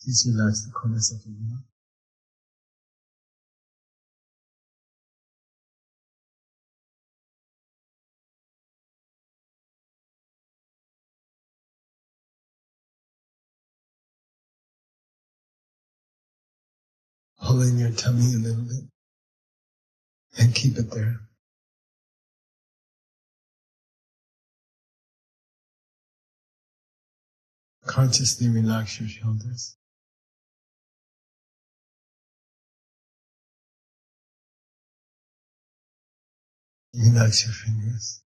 Please relax the corners of your mouth. Pull in your tummy a little bit and keep it there. Consciously relax your shoulders. Relax your fingers.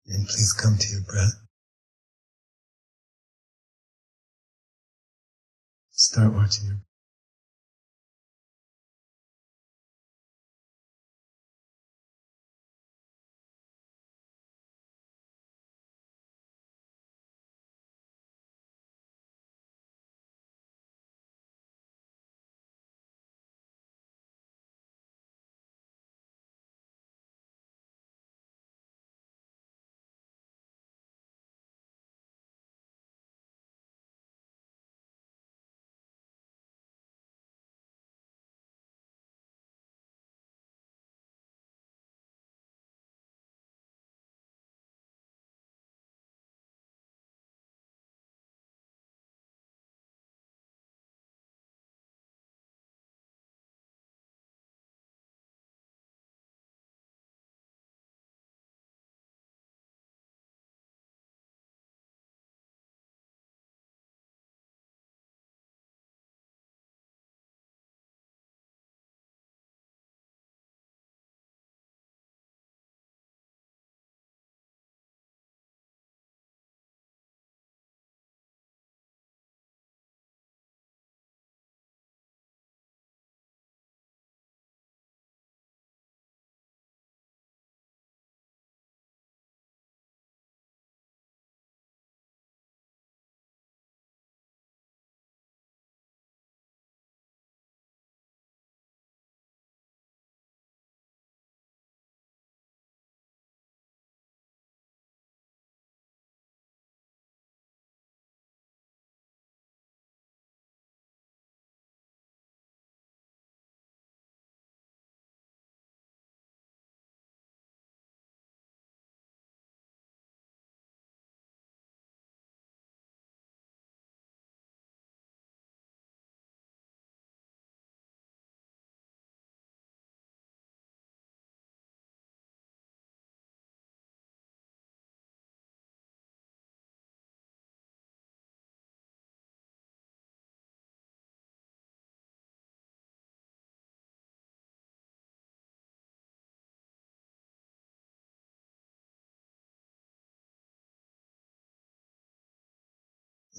And please come to your breath. Start watching your breath.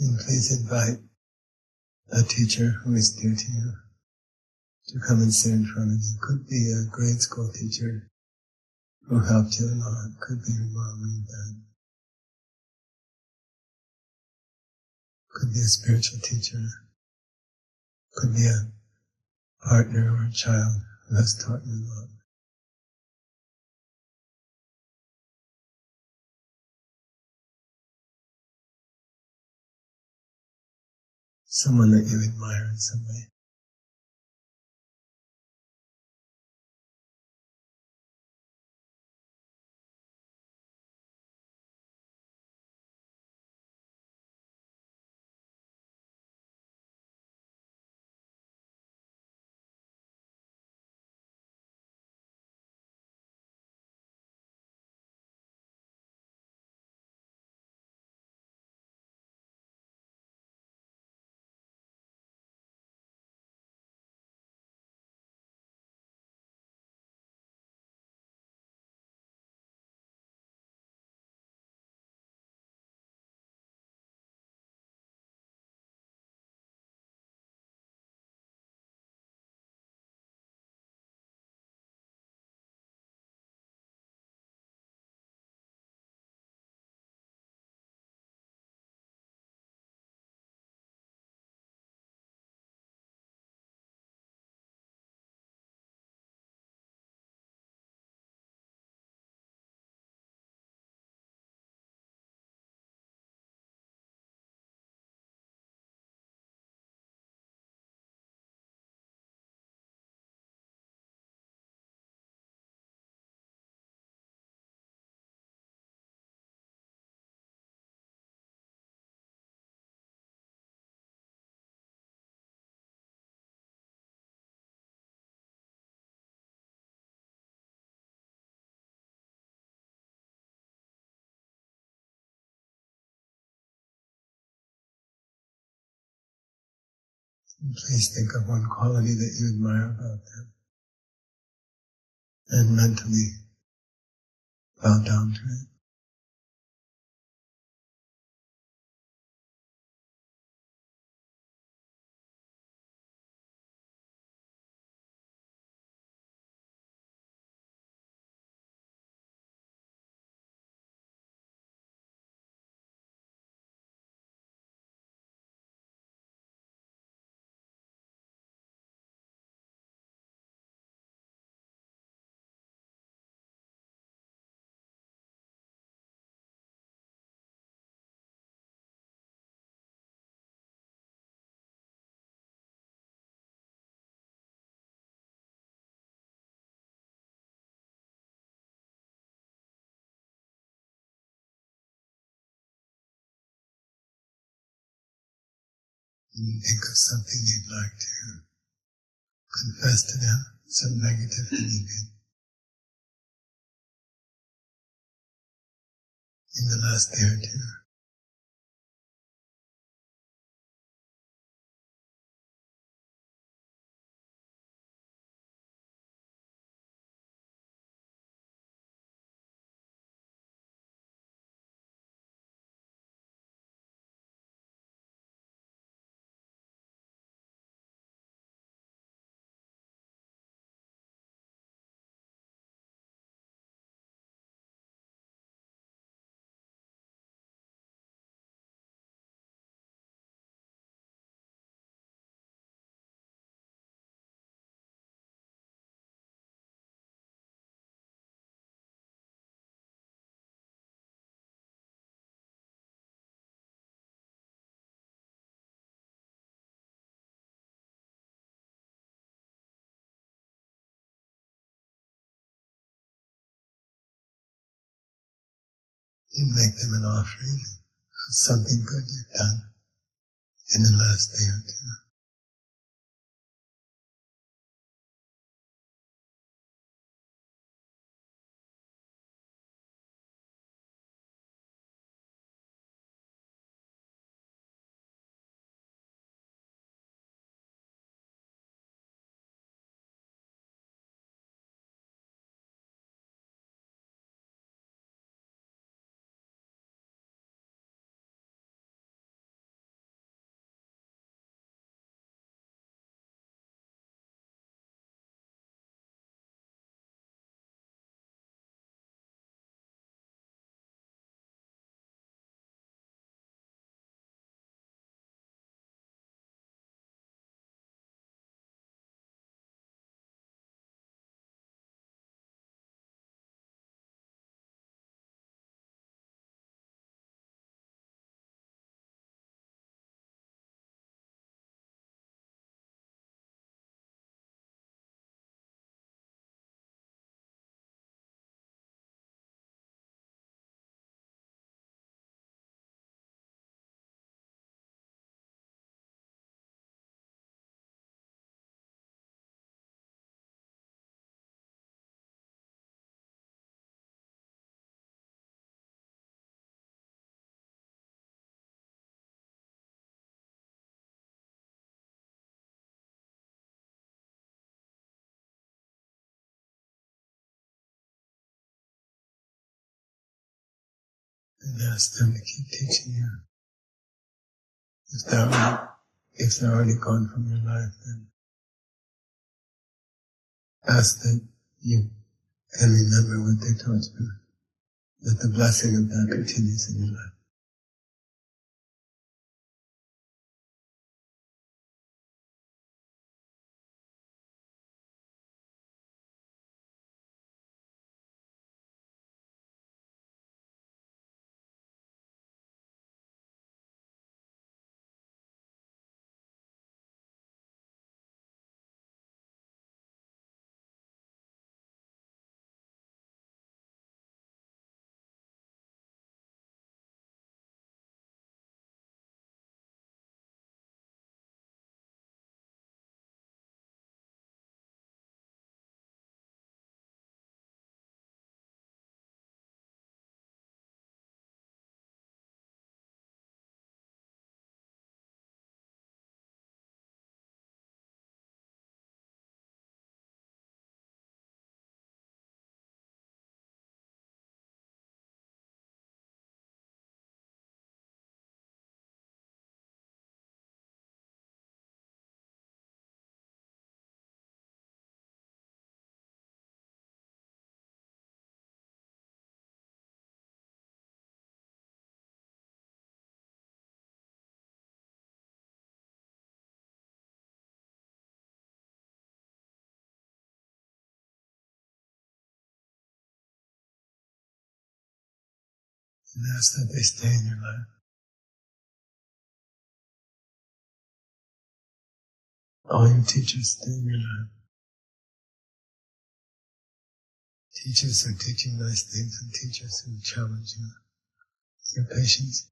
And please invite a teacher who is dear to you to come and sit in front of you. Could be a grade school teacher who helped you a lot. Could be your mom or your dad. Could be a spiritual teacher. Could be a partner or a child who has taught you a lot. Someone that you admire in some way. And please think of one quality that you admire about them and mentally bow down to it. And think of something you'd like to confess to them, some negative thing you did in the last day or two. You make them an offering of something good you've done in the last day or two. And ask them to keep teaching you. If they're already gone from your life, then ask that you can remember what they taught you, that the blessing of that continues in your life. and ask that they stay in your life. All your teachers stay in your life. Teachers who teach you nice things and teachers who challenge you. Your patience.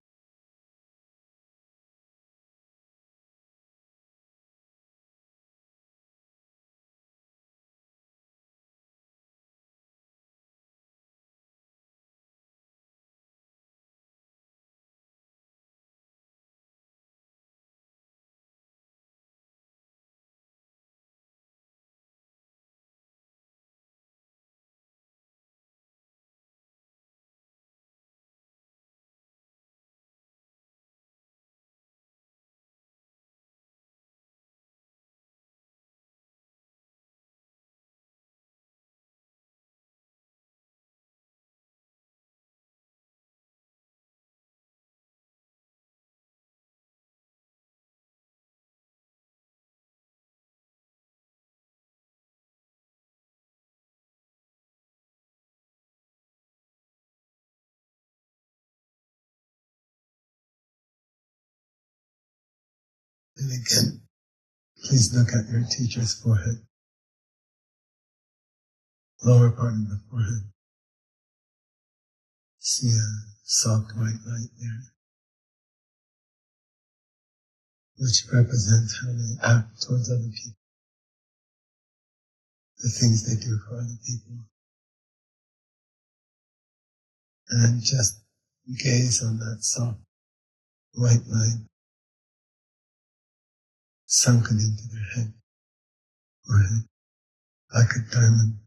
And again, please look at your teacher's forehead, lower part of the forehead. See a soft white light there, which represents how they act towards other people, the things they do for other people. And just gaze on that soft white light sunken into their head, forehead, like a diamond.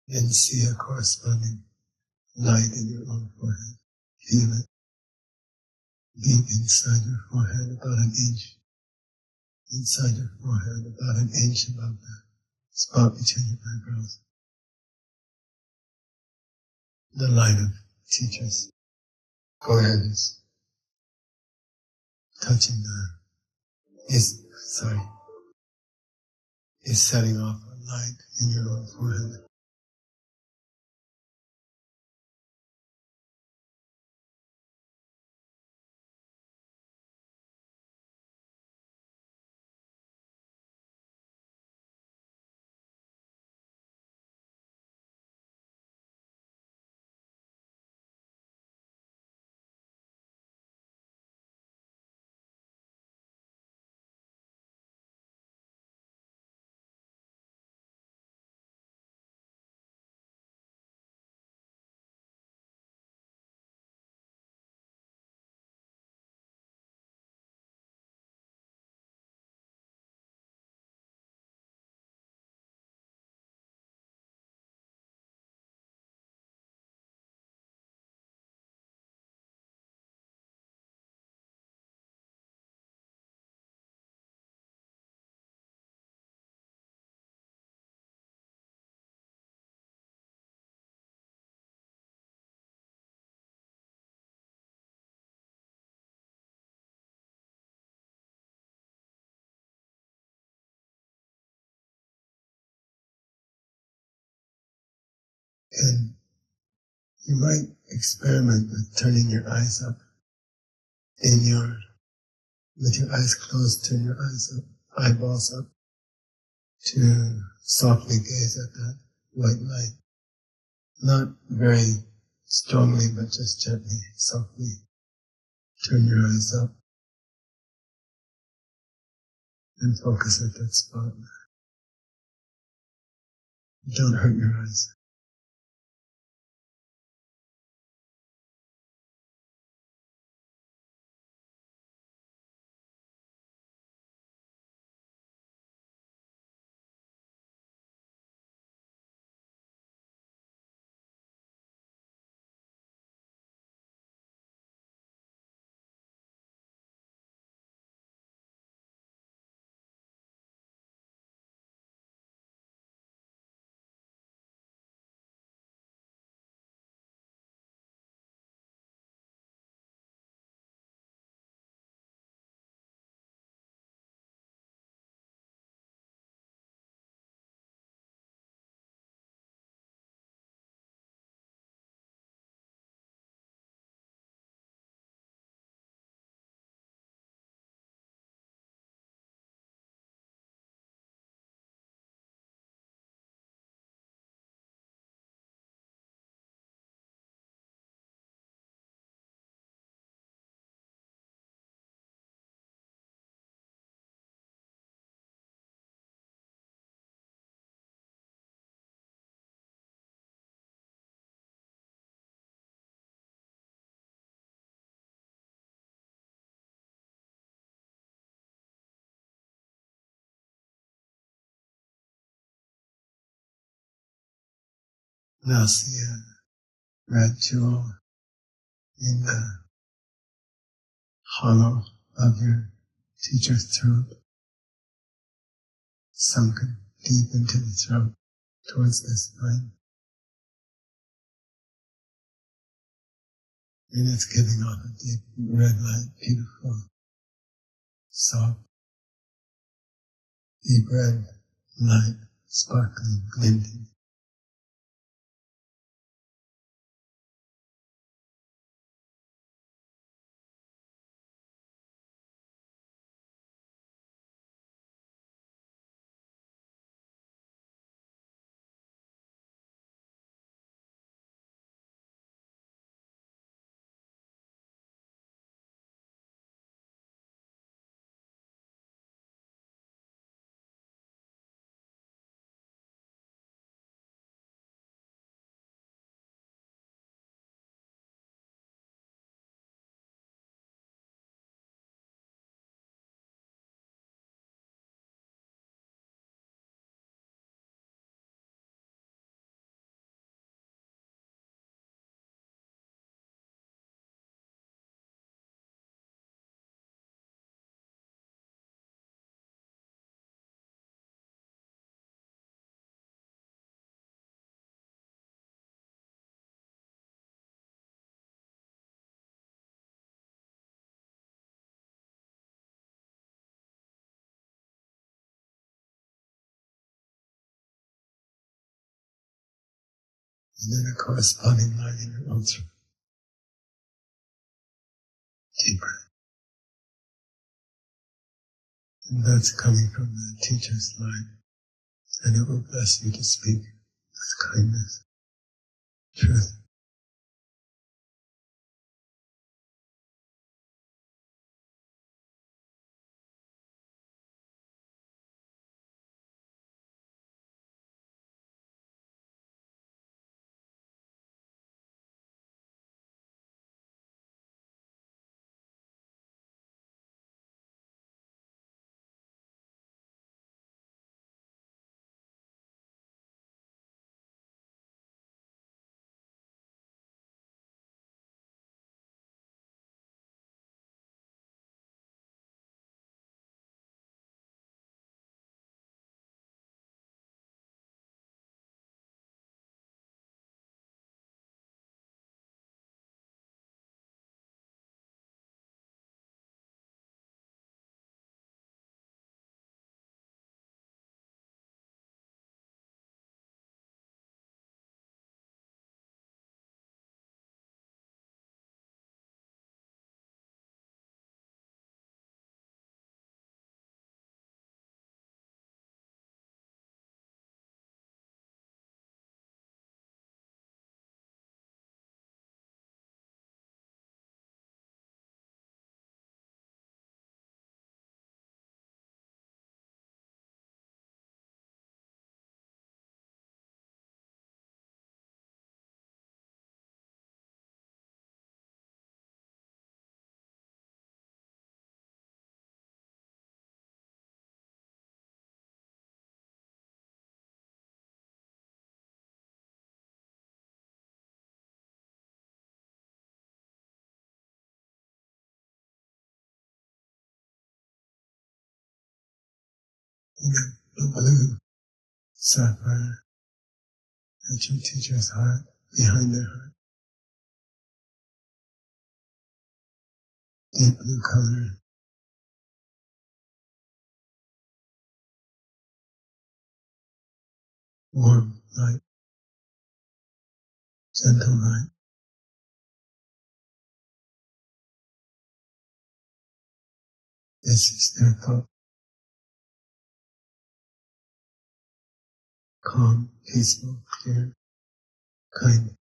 And see a corresponding light in your own forehead. Feel it deep inside your forehead, about an inch. Inside your forehead, about an inch above the spot between your eyebrows. The light of teachers. Forehead is touching is setting off a light in your own forehead. And you might experiment with turning your eyes up with your eyes closed, turn your eyes up, eyeballs up, to softly gaze at that white light. Not very strongly, but just gently, softly turn your eyes up and focus at that spot. Don't hurt your eyes. Now see a red jewel in the hollow of your teacher's throat, sunken deep into the throat towards the spine. And it's giving off a deep red light, beautiful, soft, deep red light, sparkling, glinting. And then a corresponding line in your own throat, deeper. And that's coming from the teacher's line. And it will bless you to speak with kindness, truth, the blue sapphire at your teacher's heart, behind their heart. Deep blue color. Warm light. Gentle light. This is their thought. Calm, peaceful, clear, kind.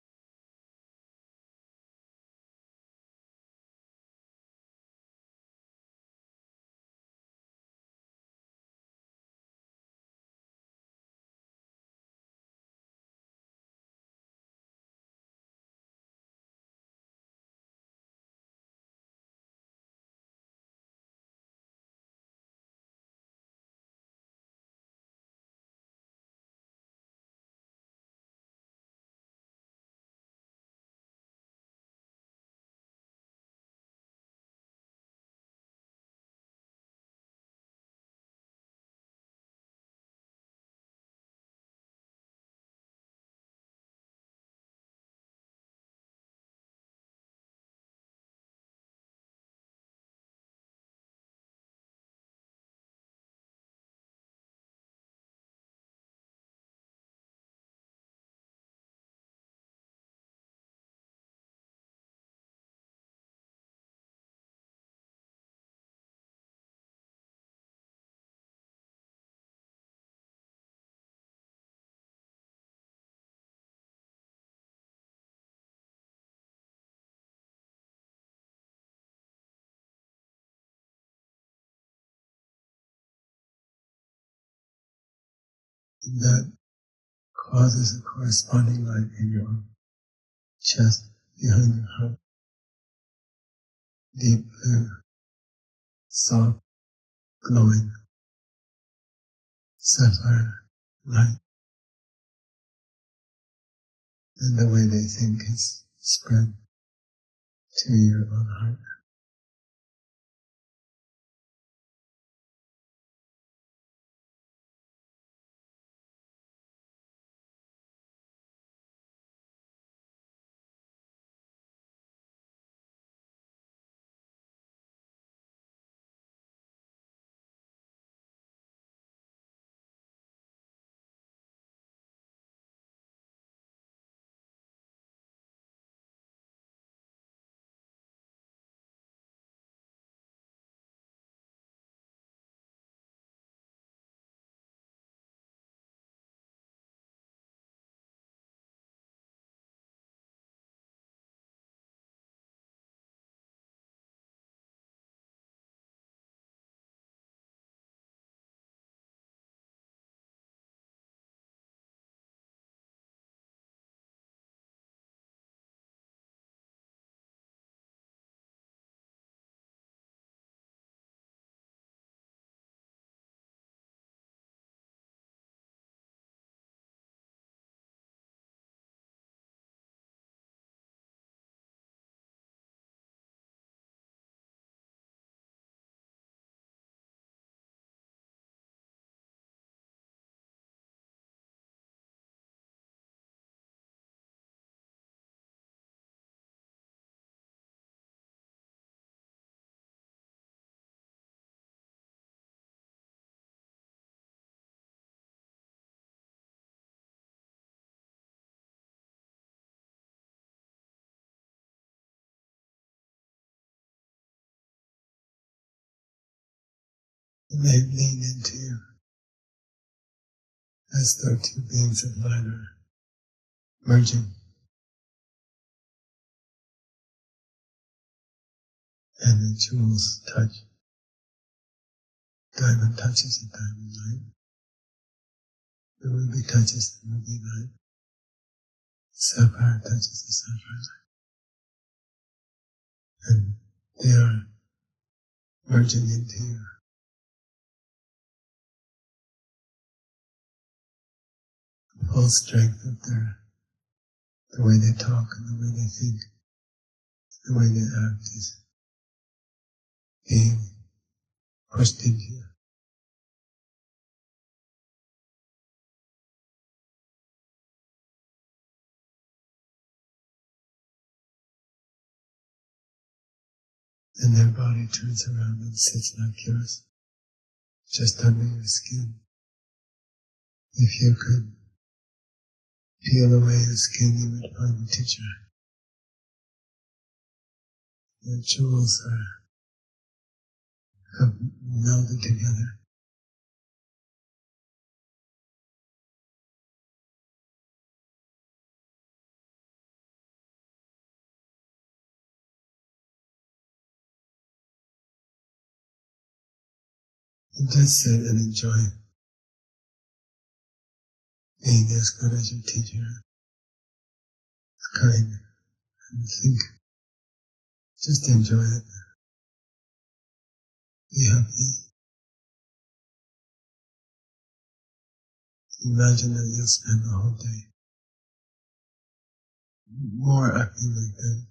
And that causes a corresponding light in your chest, behind your heart. Deep blue, soft, glowing, sapphire light. And the way they think is spread to your own heart. And they lean into you as though two beings of light are merging. And the jewels touch. Diamond touches the diamond light. The ruby touches the ruby light. Sapphire touches the sapphire light. And they are merging into you. The full strength of the way they talk and the way they think, the way they act is being pushed into you. and their body turns around and sits like yours, just under your skin. If you could peel away the skin, you would find the teacher. The jewels have melded together. And just sit and enjoy being as good as your teacher. It's kind. And think. Just enjoy it. Be happy. Imagine that you'll spend the whole day more acting like them.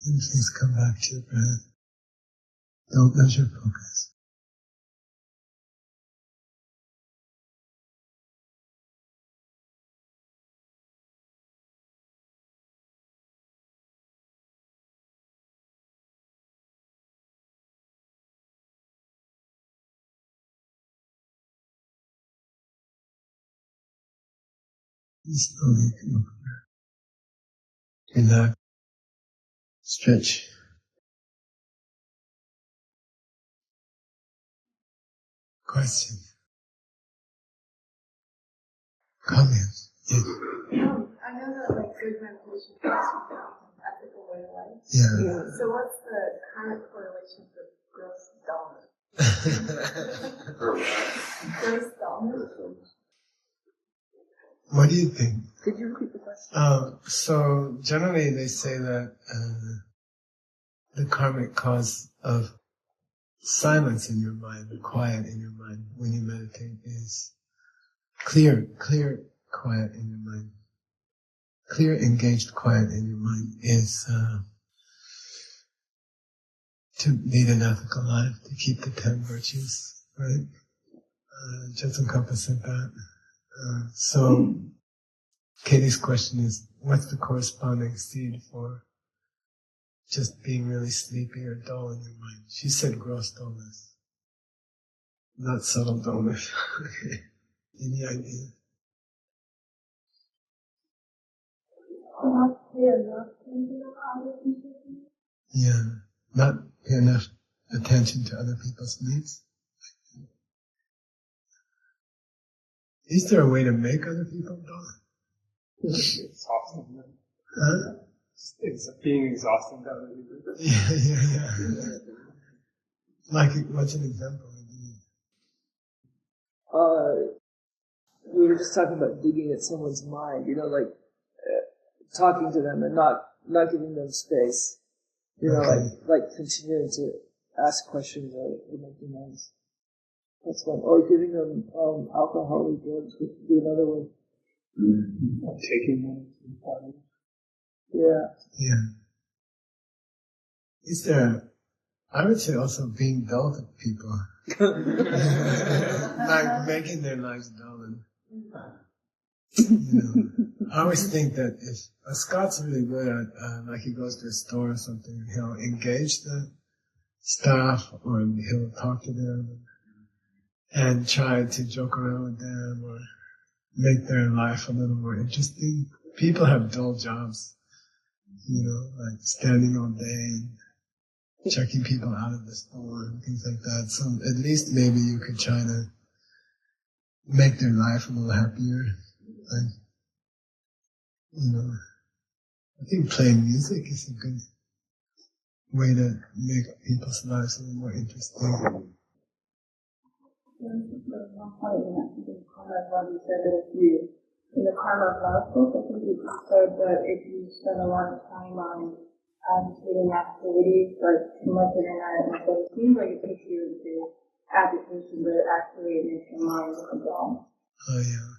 And please come back to your breath. Don't lose your focus. And slowly come over. Relax. Stretch. Question. Comments. Yes. I know that like good meditation helps you found an ethical way of life. Yeah. So what's the current correlation for gross dullness? Gross dullness? What do you think? Could you repeat the question? So generally they say that the karmic cause of silence in your mind, the quiet in your mind when you meditate is clear quiet in your mind. Clear, engaged quiet in your mind is to lead an ethical life, to keep the 10 virtues, right? Jetsun said that. So Katie's question is, what's the corresponding seed for just being really sleepy or dull in your mind? She said gross dullness, not subtle dullness. Any idea? Not pay enough attention to other people's needs? Yeah, not pay enough attention to other people's needs. Is there a way to make other people dull? Exhausting them. Huh? It's being exhausting to other people. Yeah. Like, what's an example? We were just talking about digging at someone's mind, like talking to them and not giving them space, Okay. like continuing to ask questions or make demands. That's one. Or giving them alcohol or drugs would be another one. Or taking them. Yeah. Yeah. is there, I would say also being dull to people. Like making their lives dull. And, I always think that if Scott's really good at, like he goes to a store or something, he'll engage the staff or he'll talk to them and try to joke around with them or make their life a little more interesting. People have dull jobs, like standing all day, checking people out of the store and things like that. So at least maybe you could try to make their life a little happier. Like, I think playing music is a good way to make people's lives a little more interesting. One point in the karma of love, you said that in the karma of love book, I think you said that if you spend a lot of time on doing activities, like too much internet, and so it seems like it takes you into agitation, but actually it makes your mind look dull. Oh, yeah.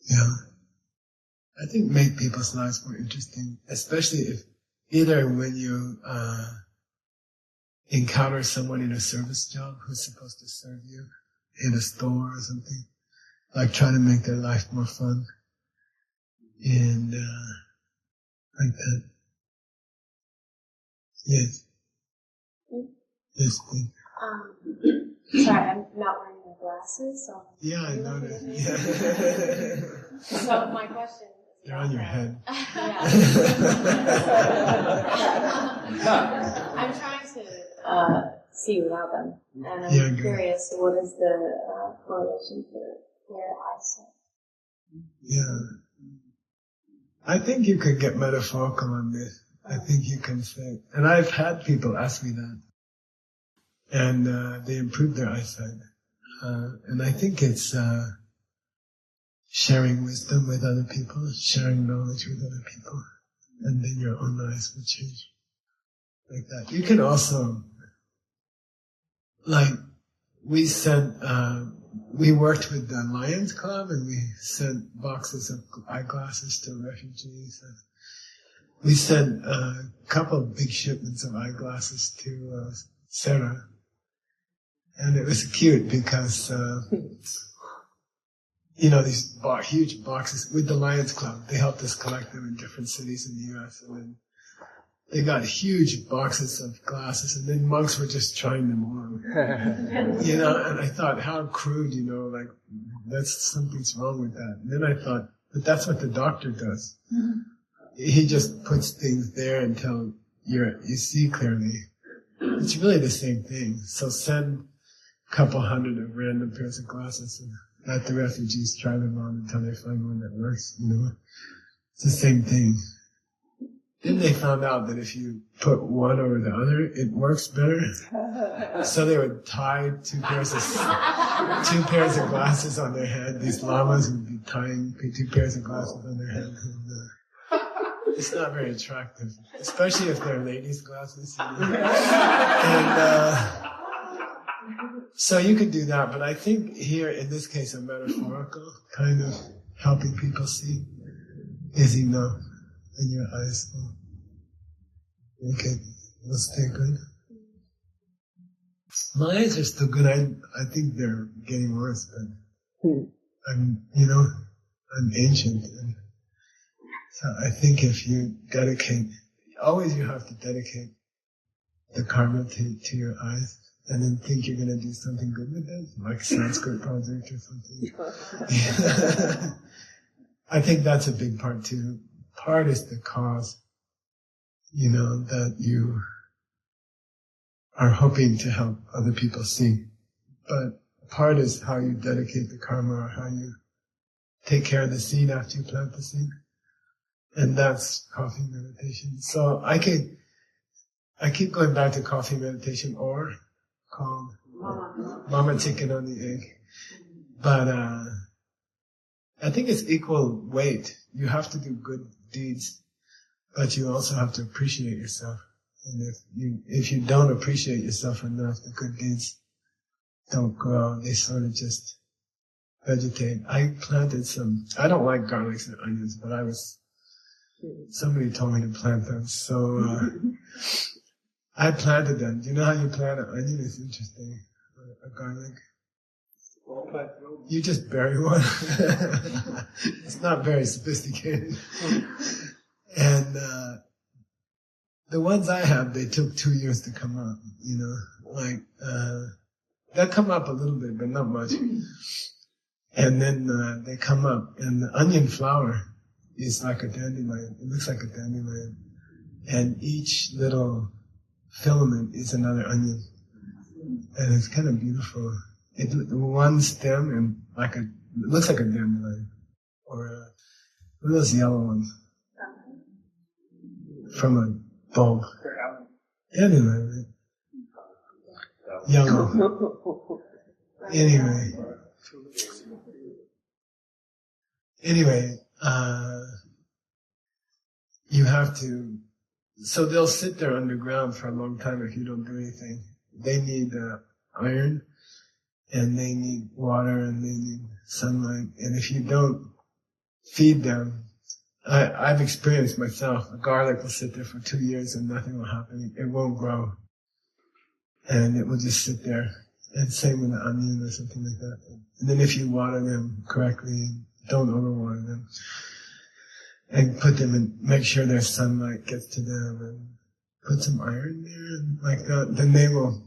Yeah. I think make people's lives more interesting, especially if either when you encounter someone in a service job who's supposed to serve you in a store or something, like try to make their life more fun and like that. Yes. Yes, please. Sorry, I'm not wearing my glasses, so... Yeah, I noticed. Yeah. So my question is... They're on your head. I'm trying to see without them, and I'm curious, what is the correlation for their eyesight? Yeah. I think you could get metaphorical on this. I think you can say, and I've had people ask me that, and they improve their eyesight. And I think it's sharing wisdom with other people, sharing knowledge with other people, and then your own eyes will change like that. You can also, like, we worked with the Lions Club, and we sent boxes of eyeglasses to refugees. And we sent a couple of big shipments of eyeglasses to Sarah. And it was cute because, these huge boxes with the Lions Club, they helped us collect them in different cities in the U.S. And then they got huge boxes of glasses, and then monks were just trying them on. And I thought, how crude, like, something's wrong with that. And then I thought, but that's what the doctor does. Mm-hmm. He just puts things there until you see clearly. It's really the same thing. So send a couple hundred of random pairs of glasses and let the refugees try them on until they find one that works, It's the same thing. Then they found out that if you put one over the other, it works better. So they would tie two pairs of glasses on their head. These lamas would be tying 2 pairs of glasses on their head. And, it's not very attractive, especially if they're ladies' glasses. And so you could do that, but I think here, in this case, a metaphorical kind of helping people see is enough. And your eyes will stay good. My eyes are still good. I think they're getting worse, but I'm ancient. And so I think if you dedicate, always you have to dedicate the karma to your eyes, and then think you're going to do something good with it, like a Sanskrit project or something. I think that's a big part too. Part is the cause, that you are hoping to help other people see. But part is how you dedicate the karma, or how you take care of the seed after you plant the seed. And that's coffee meditation. So I keep going back to coffee meditation or calm, mama chicken on the egg. But I think it's equal weight. You have to do good deeds, but you also have to appreciate yourself. And if you don't appreciate yourself enough, the good deeds don't grow. They sort of just vegetate. I planted I don't like garlics and onions, but I was Somebody told me to plant them, so I planted them. Do you know how you plant an onion? It's interesting. A garlic. You just bury one. It's not very sophisticated. And the ones I have, they took 2 years to come up. You know, like they'll come up a little bit, but not much. And then they come up, and the onion flower is like a dandelion. It looks like a dandelion, and each little filament is another onion, and it's kind of beautiful. One stem and it looks like a dandelion, or one of those yellow ones from a bulb. Dandelion, right? Yellow. Anyway, you have to. So they'll sit there underground for a long time if you don't do anything. They need iron. And they need water, and they need sunlight. And if you don't feed them, I've experienced myself, a garlic will sit there for 2 years and nothing will happen. It won't grow. And it will just sit there. And same with an onion or something like that. And then if you water them correctly, don't overwater them, and put them in, make sure their sunlight gets to them, and put some iron there, and like that, then they will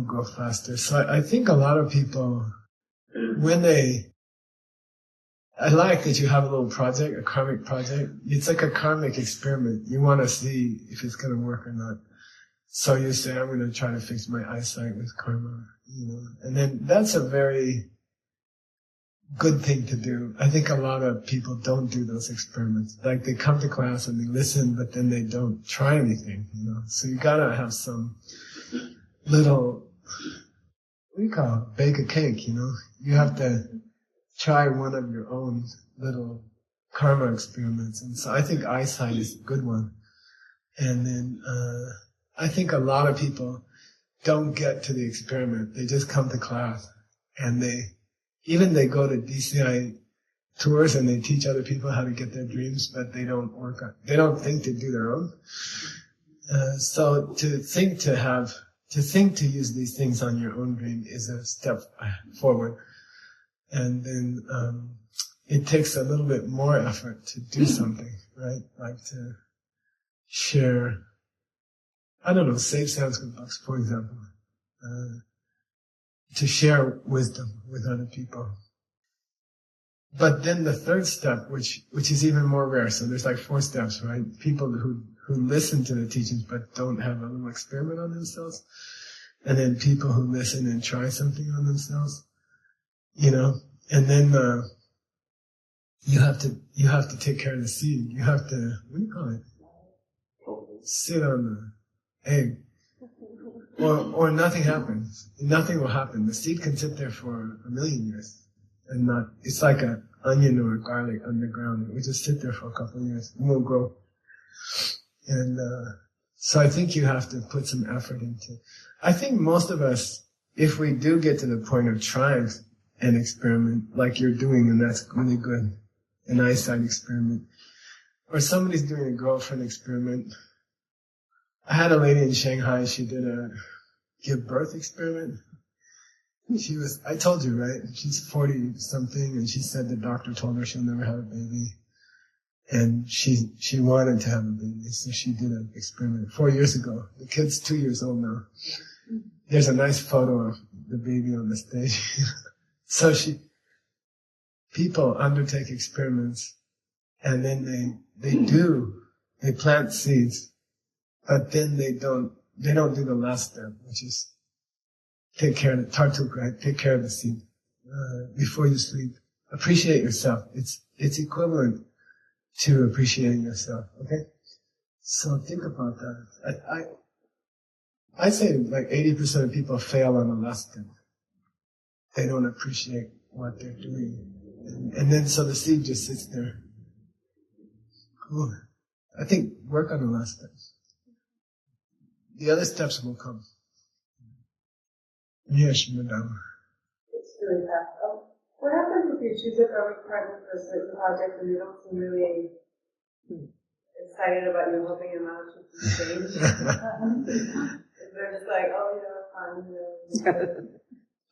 grow faster. So I think a lot of people, I like that you have a little project, a karmic project. It's like a karmic experiment. You want to see if it's going to work or not. So you say, I'm going to try to fix my eyesight with karma, you know. And then that's a very good thing to do. I think a lot of people don't do those experiments. Like they come to class and they listen, but then they don't try anything, you know. So you got to have some little, what do you call it? Bake a cake, you know. You have to try one of your own little karma experiments. And so I think eyesight is a good one. And then I think a lot of people don't get to the experiment. They just come to class, and they go to DCI tours and they teach other people how to get their dreams, but they don't think to do their own. So to think to use these things on your own dream is a step forward. And then it takes a little bit more effort to do something, right? Like to share, I don't know, save Sanskrit books, for example. To share wisdom with other people. But then the third step, which is even more rare, so there's like 4 steps, right? People who listen to the teachings but don't have a little experiment on themselves. And then people who listen and try something on themselves, you know. And then you have to take care of the seed. You have to, what do you call it? Sit on the egg. Or nothing happens. Nothing will happen. The seed can sit there for 1,000,000 years and not, it's like an onion or a garlic underground. It will just sit there for a couple of years. It won't grow. And, so I think you have to put some effort into, I think most of us, if we do get to the point of trying an experiment like you're doing, and that's really good, an eyesight experiment, or somebody's doing a girlfriend experiment. I had a lady in Shanghai, she did a give birth experiment. I told you, right? She's 40 something, and she said the doctor told her she'll never have a baby. And she wanted to have a baby, so she did an experiment 4 years ago. The kid's 2 years old now. There's a nice photo of the baby on the stage. So people undertake experiments, and then they plant seeds. But then they don't do the last step, which is take care of the tartuk, right? Take care of the seed before you sleep. Appreciate yourself. It's equivalent to appreciating yourself. Okay, so think about that. I say like 80% of people fail on the last step. They don't appreciate what they're doing, and then so the seed just sits there. Cool. I think work on the last step. The other steps will come. Yes, madam. It's really tough. What happens if you choose a karmic partner for a certain project and they don't seem really excited about you helping them out to change. They're just like, oh, it's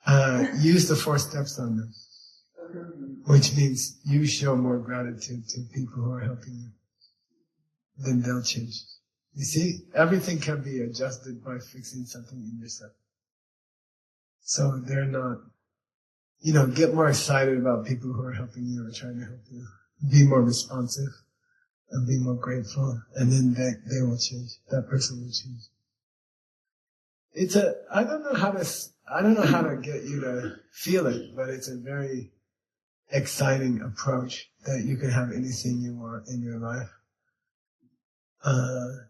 fine. Use the 4 steps on them, which means you show more gratitude to people who are helping you, then they'll change. You see, everything can be adjusted by fixing something in yourself. So they're not, get more excited about people who are helping you or trying to help you. Be more responsive and be more grateful, and then they will change. That person will change. I don't know how to get you to feel it, but it's a very exciting approach that you can have anything you want in your life.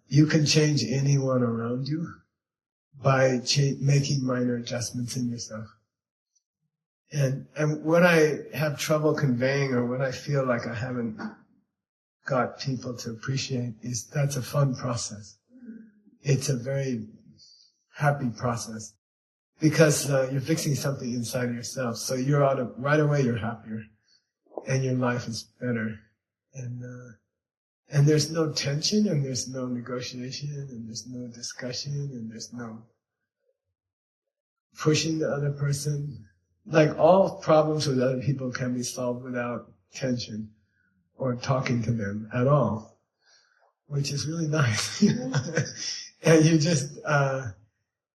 You can change anyone around you by making minor adjustments in yourself. And what I have trouble conveying, or what I feel like I haven't got people to appreciate, is that's a fun process. It's a very happy process because you're fixing something inside of yourself. So right away you're happier, and your life is better, and there's no tension, and there's no negotiation, and there's no discussion, and there's no pushing the other person. Like, all problems with other people can be solved without tension or talking to them at all, which is really nice. And you just,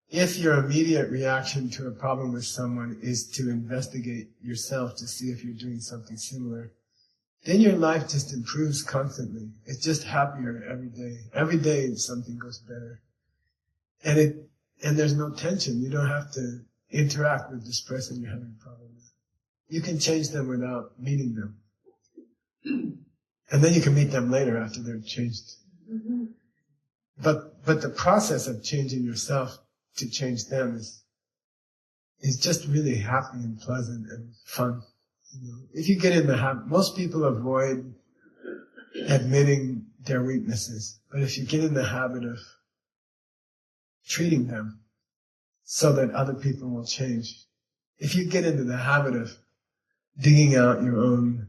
if your immediate reaction to a problem with someone is to investigate yourself to see if you're doing something similar, then your life just improves constantly. It's just happier every day. Every day something goes better. And there's no tension. You don't have to interact with this person you're having a problem with. You can change them without meeting them. And then you can meet them later after they're changed. Mm-hmm. But the process of changing yourself to change them is just really happy and pleasant and fun. If you get in the habit, most people avoid admitting their weaknesses, but if you get in the habit of treating them so that other people will change, if you get into the habit of digging out your own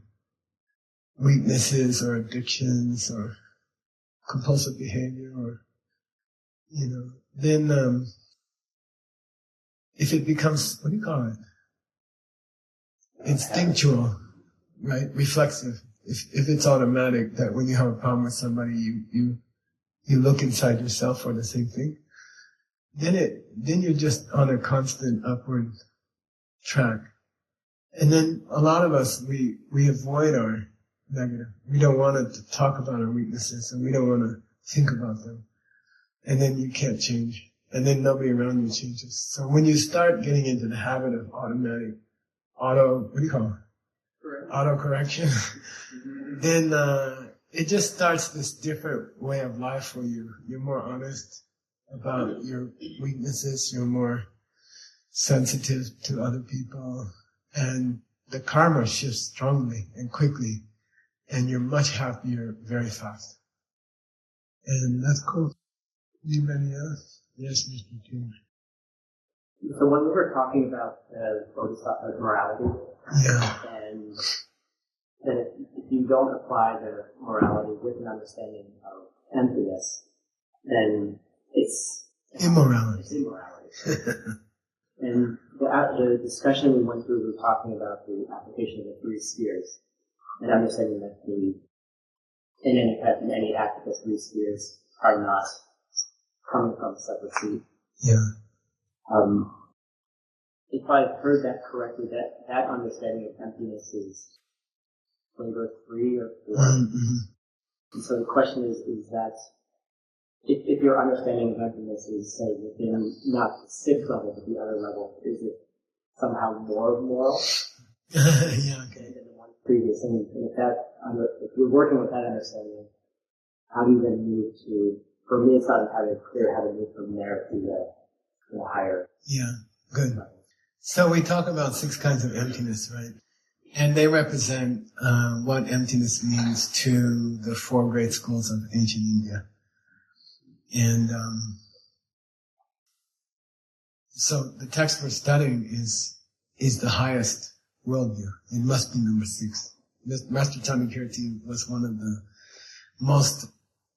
weaknesses or addictions or compulsive behavior, or then if it becomes, what do you call it? Instinctual, right? Reflexive. If it's automatic that when you have a problem with somebody, you look inside yourself for the same thing, then you're just on a constant upward track. And then a lot of us, we avoid our negative. We don't want to talk about our weaknesses, and we don't want to think about them. And then you can't change. And then nobody around you changes. So when you start getting into the habit of auto-correction, then it just starts this different way of life for you. You're more honest about your weaknesses. You're more sensitive to other people. And the karma shifts strongly and quickly. And you're much happier very fast. And that's cool. Anybody else? Yes, Mr. King. So when we were talking about bodhisattva morality, and that if you don't apply the morality with an understanding of emptiness, then it's immorality. It's immorality. And the discussion we went through, we were talking about the application of the 3 spheres, and understanding that in any act of the 3 spheres are not coming from a separate seed. Yeah. If I heard that correctly, that understanding of emptiness is flavor 3 or 4. Mm-hmm. And so the question is that if your understanding of emptiness is, say, within not the 6th level, but the other level, is it somehow more moral? Yeah, okay. Than the one previous? And if you're working with that understanding, how do you then move to? For me, it's not entirely clear how to move from there to the higher. Yeah, good. So we talk about 6 kinds of emptiness, right? And they represent what emptiness means to the 4 great schools of ancient India. And so the text we're studying is the highest worldview. It must be number 6. Master Chandrakirti was one of the most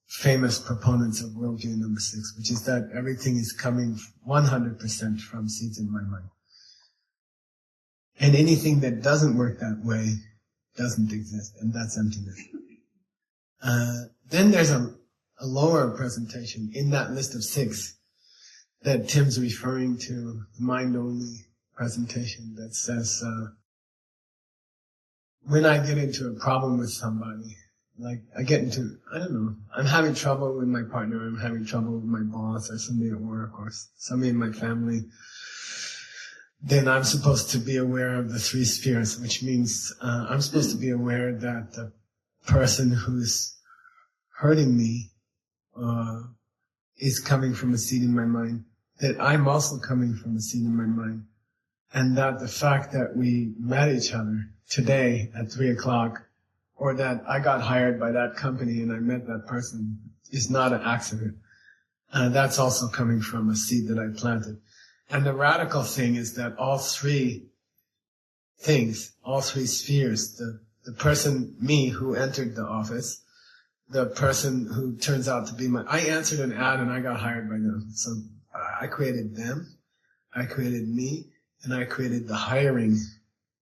famous proponents of worldview number 6, which is that everything is coming 100% from seeds in my mind. And anything that doesn't work that way doesn't exist, and that's emptiness. Then there's a lower presentation in that list of 6 that Tim's referring to, the mind-only presentation that says, when I get into a problem with somebody, like I get into, I don't know, I'm having trouble with my partner, I'm having trouble with my boss or somebody at work or somebody in my family, then I'm supposed to be aware of the 3 spheres, which means I'm supposed to be aware that the person who's hurting me is coming from a seed in my mind, that I'm also coming from a seed in my mind, and that the fact that we met each other today at 3 o'clock, or that I got hired by that company and I met that person, is not an accident. That's also coming from a seed that I planted. And the radical thing is that all 3 things, all 3 spheres, the person, me, who entered the office, the person who turns out to be I answered an ad and I got hired by them. So I created them, I created me, and I created the hiring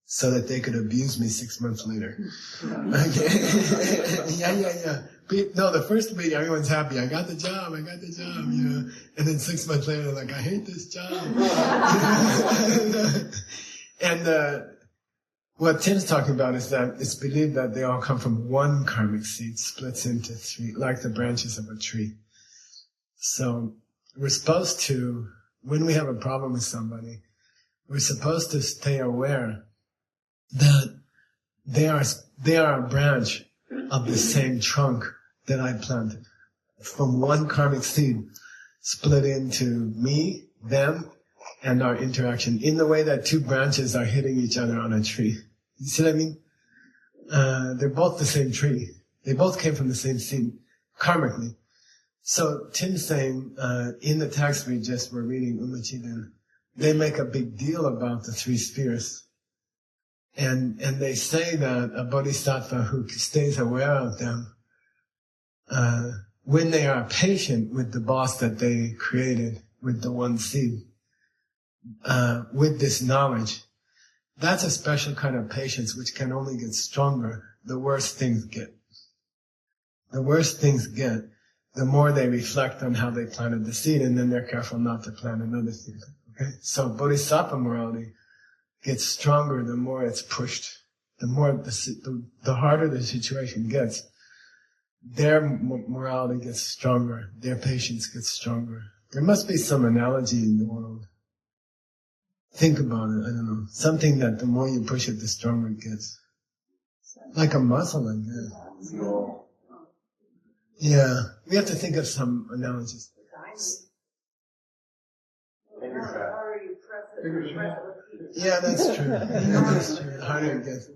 so that they could abuse me 6 months later. Okay. Yeah. No, the first meeting, everyone's happy. I got the job, you know. And then 6 months later, they're like, I hate this job. And what Tim's talking about is that it's believed that they all come from one karmic seed, splits into 3, like the branches of a tree. So we're supposed to, when we have a problem with somebody, we're supposed to stay aware that they are a branch of the same trunk that I planted. From one karmic seed, split into me, them, and our interaction, in the way that 2 branches are hitting each other on a tree. You see what I mean? They're both the same tree. They both came from the same seed, karmically. So Tim's saying, in the text we just were reading, Umachiden, they make a big deal about the 3 spheres. And they say that a bodhisattva who stays aware of them, when they are patient with the boss that they created, with the one seed, with this knowledge, that's a special kind of patience which can only get stronger the worse things get. The worse things get, the more they reflect on how they planted the seed, and then they're careful not to plant another seed. Okay? So bodhisattva morality gets stronger the more it's pushed. The more the harder the situation gets, their morality gets stronger, their patience gets stronger. There must be some analogy in the world. Think about it, I don't know. Something that the more you push it, the stronger it gets. Like a muscle, I guess. Yeah, we have to think of some analogies. Yeah, that's true. That's true. The harder it gets.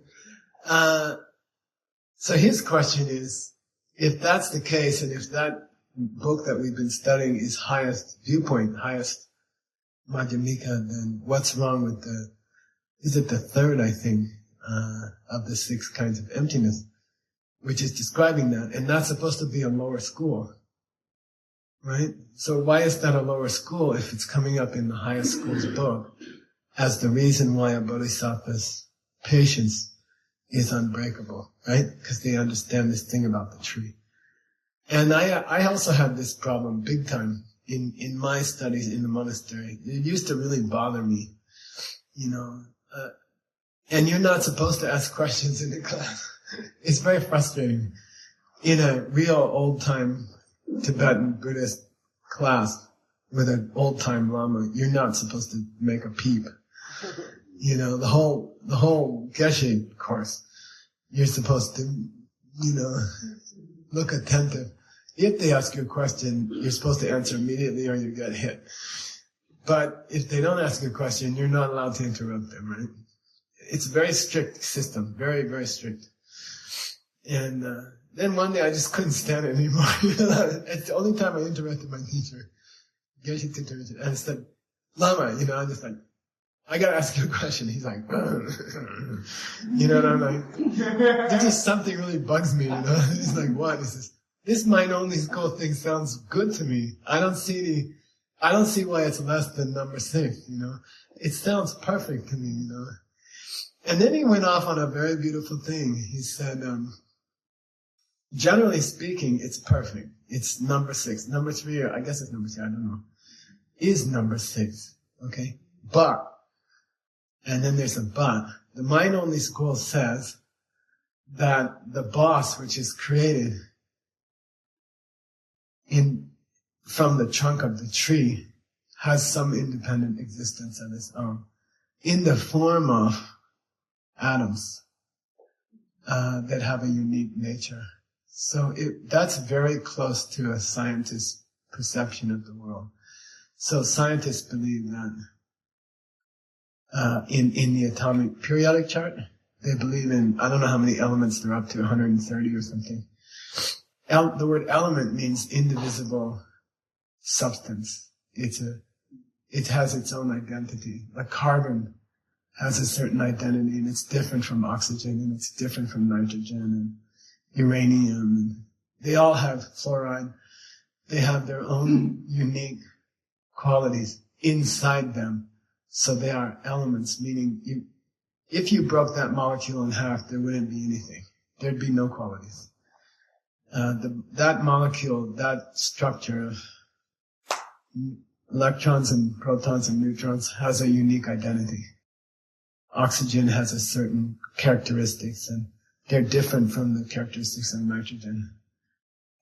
So his question is, if that's the case, and if that book that we've been studying is highest viewpoint, highest Madhyamika, then what's wrong with is it the 3rd, I think, of the 6 kinds of emptiness, which is describing that, and that's supposed to be a lower school, right? So why is that a lower school if it's coming up in the highest school's book as the reason why a bodhisattva's patience is unbreakable, right? Because they understand this thing about the tree. And I also had this problem big time in my studies in the monastery. It used to really bother me, you know. And you're not supposed to ask questions in the class. It's very frustrating. In a real old-time Tibetan Buddhist class with an old-time Lama, you're not supposed to make a peep. You know, the whole Geshe course, you're supposed to, you know, look attentive. If they ask you a question, you're supposed to answer immediately or you get hit. But if they don't ask you a question, you're not allowed to interrupt them, right? It's a very strict system, very, very strict. And then one day I just couldn't stand it anymore. It's the only time I interrupted my teacher. Geshe Tintarajan. And I said, Lama, you know, I'm just like, I gotta ask you a question. He's like, you know, and I'm like, there's just something really bugs me, you know. He's like, what? He says, this mind-only school thing sounds good to me. I don't see why it's less than number 6, It sounds perfect to me, And then he went off on a very beautiful thing. He said, generally speaking, it's perfect. It's number 6. Number 3, or I guess it's number 3, I don't know, is number 6. Okay? But, and then there's a but. The mind-only school says that the boss, which is created from the trunk of the tree, has some independent existence of its own, in the form of atoms that have a unique nature. So that's very close to a scientist's perception of the world. So scientists believe that in the atomic periodic chart, they believe in, I don't know how many elements, they're up to 130 or something. The word element means indivisible substance. It has its own identity. Like carbon has a certain identity, and it's different from oxygen, and it's different from nitrogen and uranium. And they all have fluoride. They have their own unique qualities inside them. So they are elements, meaning if you broke that molecule in half, there wouldn't be anything. There'd be no qualities. That molecule, that structure of electrons and protons and neutrons has a unique identity. Oxygen has a certain characteristics, and they're different from the characteristics of nitrogen.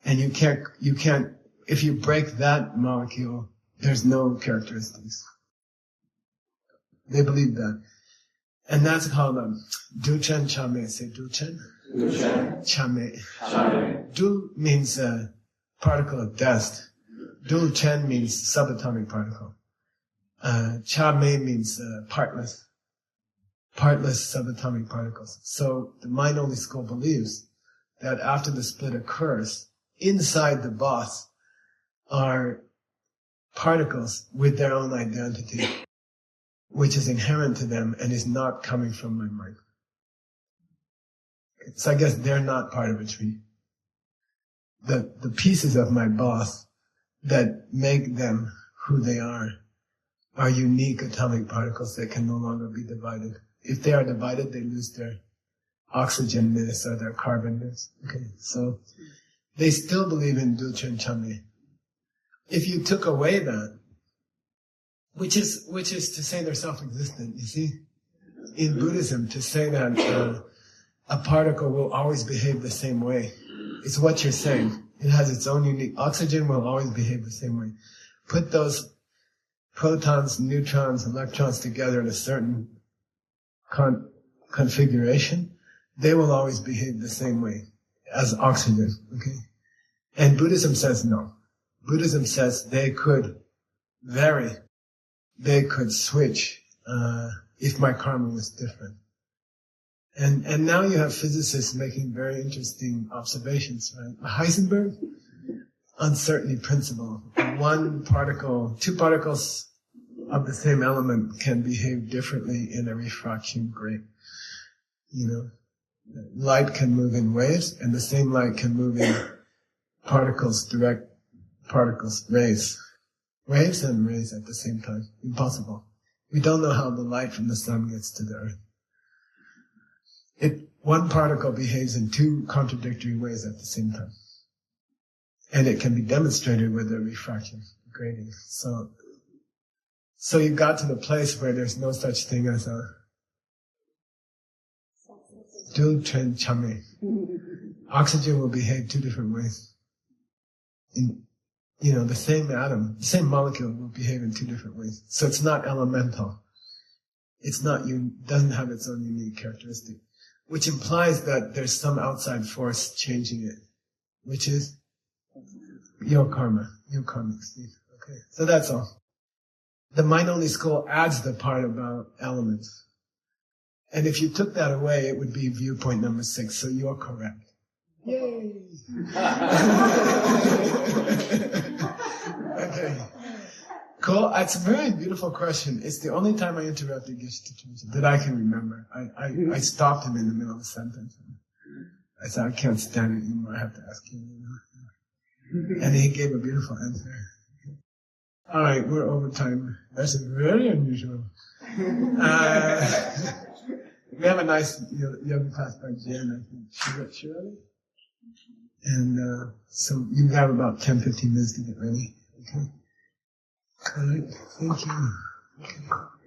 And you can't, if you break that molecule, there's no characteristics. They believe that. And that's called Duchen Chame. Say Duchen. Duchen. Chame. Chame. Du means particle of dust. Duchen means subatomic particle. Chame means partless subatomic particles. So the mind-only school believes that after the split occurs, inside the boss are particles with their own identity, which is inherent to them and is not coming from my mind. So I guess they're not part of a tree. The pieces of my boss that make them who they are unique atomic particles that can no longer be divided. If they are divided, they lose their oxygenness or their carbonness. Okay, so they still believe in Duchen Chame. If you took away that, which is to say they're self-existent, you see? In Buddhism, to say that a particle will always behave the same way, it's what you're saying. It has its own unique, oxygen will always behave the same way. Put those protons, neutrons, electrons together in a certain configuration, they will always behave the same way as oxygen, okay? And Buddhism says no. Buddhism says they could vary. They could switch if my karma was different. And now you have physicists making very interesting observations, right? Heisenberg, uncertainty principle. Two particles of the same element can behave differently in a refraction rate. Light can move in waves, and the same light can move in direct particles, rays. Waves and rays at the same time. Impossible. We don't know how the light from the sun gets to the earth. One particle behaves in two contradictory ways at the same time. And it can be demonstrated with a refraction grating. So you got to the place where there's no such thing as a Duchen Chame. Oxygen will behave two different ways. The same atom, the same molecule will behave in two different ways. So it's not elemental. Doesn't have its own unique characteristic, which implies that there's some outside force changing it, which is your karmic state. Okay, so that's all. The mind-only school adds the part about elements. And if you took that away, it would be viewpoint number 6, so you're correct. Yay! Okay. Cool. It's a very beautiful question. It's the only time I interrupted Geshe Tenshin that I can remember. I stopped him in the middle of a sentence. I said, I can't stand it anymore. I have to ask you. And he gave a beautiful answer. All right, we're over time. That's very unusual. We have a nice yoga class by Jen, I think. Shirley? And so you have about 10-15 minutes to get ready. Okay? All right, thank you. Okay.